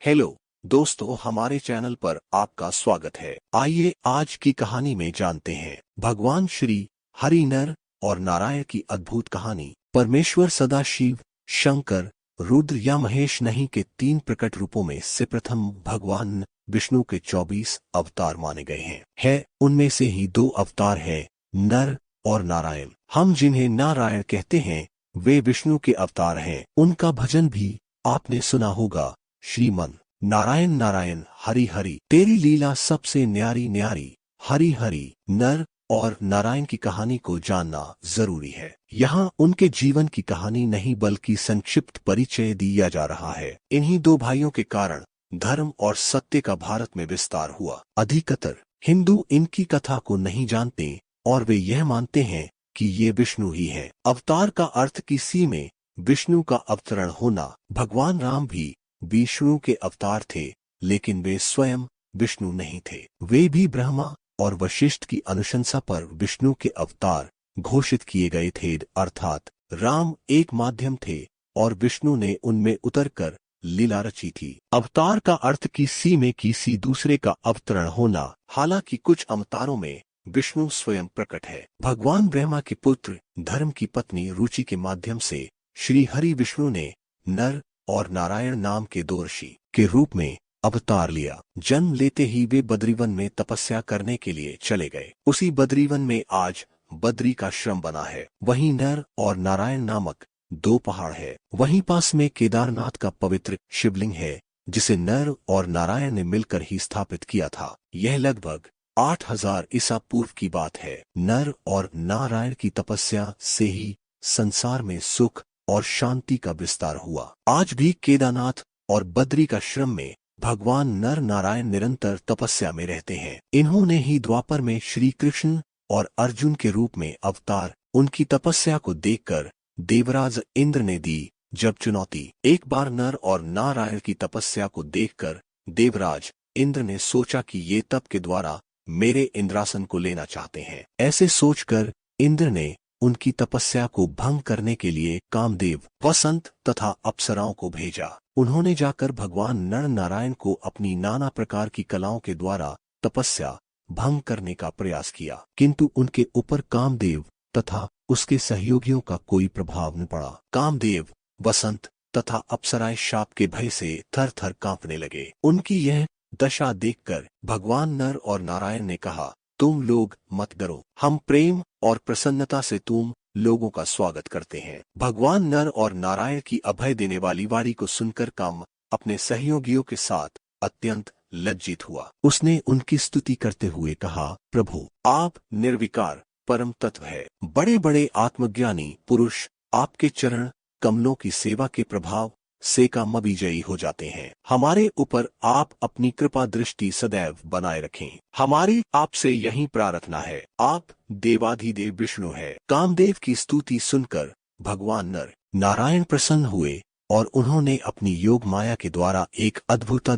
Hello दोस्तों, हमारे channel पर आपका स्वागत है। आइए आज की कहानी में जानते हैं भगवान श्री हरि नर और नारायण की अद्भुत कहानी। परमेश्वर सदाशिव, शंकर, रुद्र या महेश नहीं के 3 प्रकट रूपों में से प्रथम भगवान विष्णु के 24 अवतार माने गए हैं। उनमें से ही 2 अवतार हैं, नर और नारायण। हम जिन्हें नारायण कहते हैं वे विष्णु के अवतार हैं। उनका भजन भी आपने सुना होगा, श्रीमन नारायण नारायण हरि हरि, तेरी लीला सबसे न्यारी न्यारी, हरि हरि। नर और नारायण की कहानी को जानना जरूरी है। यहाँ उनके जीवन की कहानी नहीं बल्कि संक्षिप्त परिचय दिया जा रहा है। इन्हीं 2 भाइयों के कारण धर्म और सत्य का भारत में विस्तार हुआ। अधिकतर हिंदू इनकी कथा को नहीं जानते और वे यह मानते हैं कि ये विष्णु ही है। अवतार का अर्थ किसी में विष्णु का अवतरण होना। भगवान राम भी विष्णु के अवतार थे, लेकिन वे स्वयं विष्णु नहीं थे। वे भी ब्रह्मा और वशिष्ठ की अनुशंसा पर विष्णु के अवतार घोषित किए गए थे, अर्थात राम एक माध्यम थे और विष्णु ने उनमें उतरकर लीला रची थी। अवतार का अर्थ किसी में किसी दूसरे का अवतरण होना। हालांकि कुछ अवतारों में विष्णु स्वयं प्रकट है। भगवान ब्रह्मा के पुत्र धर्म की पत्नी रुचि के माध्यम से श्री हरि विष्णु ने नर और नारायण नाम के 2 ऋषि के रूप में अवतार लिया। जन्म लेते ही वे बद्रीवन में तपस्या करने के लिए चले गए। उसी बद्रीवन में आज बद्री का श्रम बना है। वहीं नर और नारायण नामक 2 पहाड़ है। वहीं पास में केदारनाथ का पवित्र शिवलिंग है, जिसे नर और नारायण ने मिलकर ही स्थापित किया था। यह लगभग 8000 ईसा पूर्व की बात है। नर और नारायण की तपस्या से ही संसार में सुख और शांति का विस्तार हुआ। आज भी केदारनाथ और बद्री का श्रम में भगवान नर नारायण निरंतर तपस्या में रहते हैं। इन्होंने ही द्वापर में श्री कृष्ण और अर्जुन के रूप में अवतार। उनकी तपस्या को देखकर देवराज इंद्र ने दी जब चुनौती। एक बार नर और नारायण की तपस्या को देखकर देवराज इंद्र ने सोचा कि ये तप के द्वारा मेरे इंद्रासन को लेना चाहते हैं। ऐसे सोचकर इंद्र ने उनकी तपस्या को भंग करने के लिए कामदेव, वसंत तथा अप्सराओं को भेजा। उन्होंने जाकर भगवान नर नारायण को अपनी नाना प्रकार की कलाओं के द्वारा तपस्या भंग करने का प्रयास किया, किंतु उनके ऊपर कामदेव तथा उसके सहयोगियों का कोई प्रभाव न पड़ा। कामदेव, वसंत तथा अप्सराएं शाप के भय से थर थर कांपने लगे। उनकी यह दशा देखकर भगवान नर और नारायण ने कहा, तुम लोग मत डरो, हम प्रेम और प्रसन्नता से तुम लोगों का स्वागत करते हैं। भगवान नर और नारायण की अभय देने वाली वाणी को सुनकर काम अपने सहयोगियों के साथ अत्यंत लज्जित हुआ। उसने उनकी स्तुति करते हुए कहा, प्रभु आप निर्विकार परम तत्व है। बड़े बड़े आत्मज्ञानी पुरुष आपके चरण कमलों की सेवा के प्रभाव से काम विजयी हो जाते हैं। हमारे ऊपर आप अपनी कृपा दृष्टि सदैव बनाए रखें। हमारी आपसे यही प्रार्थना है। आप देवाधिदेव विष्णु है। कामदेव की स्तुति सुनकर भगवान नर नारायण प्रसन्न हुए और उन्होंने अपनी योग माया के द्वारा एक अद्भुत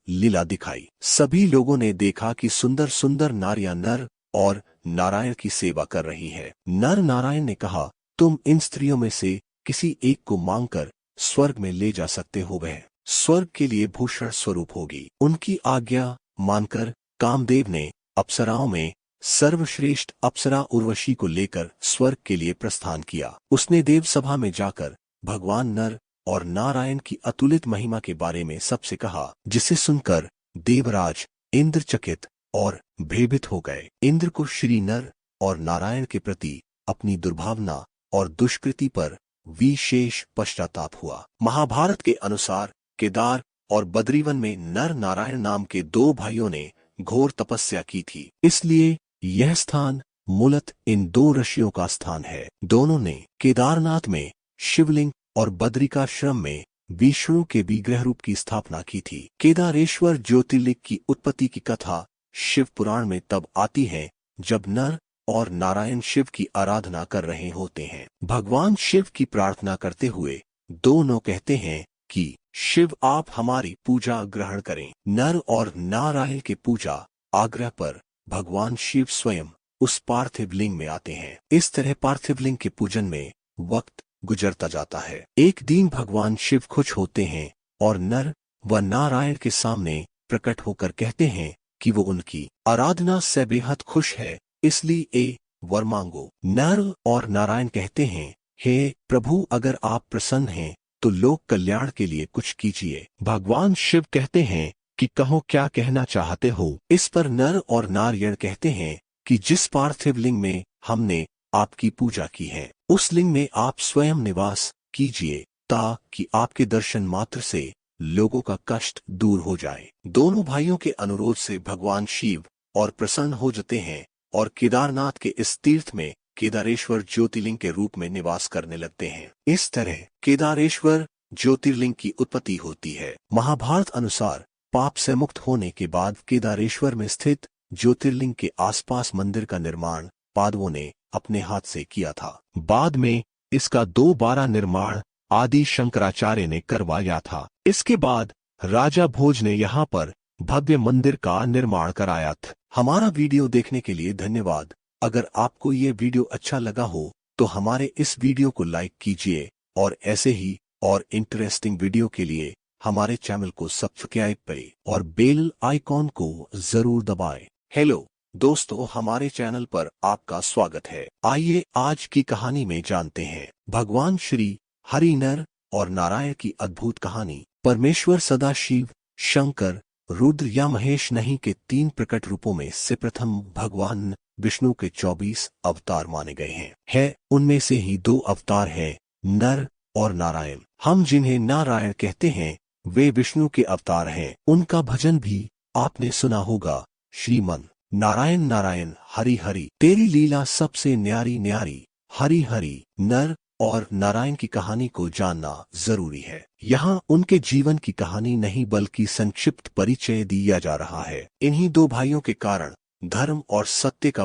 लीला दिखाई। सभी लोगों ने देखा कि सुंदर सुंदर नारियां नर और नारायण की सेवा कर रही है। नर नारायण ने कहा, तुम इन स्त्रियों में से किसी एक को मांगकर स्वर्ग में ले जा सकते हो, वह स्वर्ग के लिए भूषण स्वरूप होगी। उनकी आज्ञा मानकर कामदेव ने अप्सराओं में सर्वश्रेष्ठ अप्सरा उर्वशी को लेकर स्वर्ग के लिए प्रस्थान किया। उसने देव सभा में जाकर भगवान नर और नारायण की अतुलित महिमा के बारे में सबसे कहा, जिसे सुनकर देवराज इंद्र चकित और भयभीत हो गए। इंद्र को श्री नर और नारायण के प्रति अपनी दुर्भावना और दुष्कृति पर विशेष पश्चाताप हुआ। महाभारत के अनुसार केदार और बद्रीवन में नर नारायण नाम के 2 भाइयों ने घोर तपस्या की थी, इसलिए यह स्थान मूलत इन 2 ऋषियों का स्थान है। दोनों ने केदारनाथ में शिवलिंग और बद्रिकाश्रम में विष्णु के विग्रह रूप की स्थापना की थी। केदारेश्वर ज्योतिर्लिंग की उत्पत्ति की कथा शिव पुराण में तब आती है जब नर और नारायण शिव की आराधना कर रहे होते हैं। भगवान शिव की प्रार्थना करते हुए दोनों कहते हैं कि शिव आप हमारी पूजा ग्रहण करें। नर और नारायण के पूजा आग्रह पर भगवान शिव स्वयं उस पार्थिव लिंग में आते हैं। इस तरह पार्थिव लिंग के पूजन में वक्त गुजरता जाता है। एक दिन भगवान शिव खुश होते हैं और नर वह नारायण के सामने प्रकट होकर कहते हैं कि वो उनकी आराधना से बेहद खुश है, इसलिए वर मांगो। नर और नारायण कहते हैं, हे प्रभु, अगर आप प्रसन्न हैं तो लोक कल्याण के लिए कुछ कीजिए। भगवान शिव कहते हैं कि कहो क्या कहना चाहते हो। इस पर नर और नारायण कहते हैं कि जिस पार्थिव लिंग में हमने आपकी पूजा की है उस लिंग में आप स्वयं निवास कीजिए, ताकि आपके दर्शन मात्र से लोगों का कष्ट दूर हो जाए। दोनों भाइयों के अनुरोध से भगवान शिव और प्रसन्न हो जाते हैं और केदारनाथ के इस तीर्थ में केदारेश्वर ज्योतिर्लिंग के रूप में निवास करने लगते हैं। इस तरह केदारेश्वर ज्योतिर्लिंग की उत्पत्ति होती है। महाभारत अनुसार पाप से मुक्त होने के बाद केदारेश्वर में स्थित ज्योतिर्लिंग के आसपास मंदिर का निर्माण पांडवों ने अपने हाथ से किया था। बाद में इसका दोबारा निर्माण आदि शंकराचार्य ने करवाया था। इसके बाद राजा भोज ने यहाँ पर भव्य मंदिर का निर्माण कराया था। हमारा वीडियो देखने के लिए धन्यवाद। अगर आपको ये वीडियो अच्छा लगा हो तो हमारे इस वीडियो को लाइक कीजिए और ऐसे ही और इंटरेस्टिंग वीडियो के लिए हमारे चैनल को सब्सक्राइब करें और बेल आइकॉन को जरूर दबाएं। हेलो दोस्तों, हमारे चैनल पर आपका स्वागत है। आइए आज की कहानी में जानते हैं भगवान श्री हरि नर और नारायण की अद्भुत कहानी। परमेश्वर सदाशिव, शंकर, रुद्र या महेश नहीं के 3 प्रकट रूपों में से प्रथम भगवान विष्णु के 24 अवतार माने गए हैं। उनमें से ही 2 अवतार हैं, नर और नारायण। हम जिन्हें नारायण कहते हैं वे विष्णु के अवतार हैं। उनका भजन भी आपने सुना होगा, श्रीमन नारायण नारायण हरि हरि, तेरी लीला सबसे न्यारी न्यारी, हरि हरि। नर और नारायण की कहानी को जानना जरूरी है। यहाँ उनके जीवन की कहानी नहीं बल्कि संक्षिप्त परिचय दिया जा रहा है। इन्हीं 2 भाइयों के कारण धर्म और सत्य का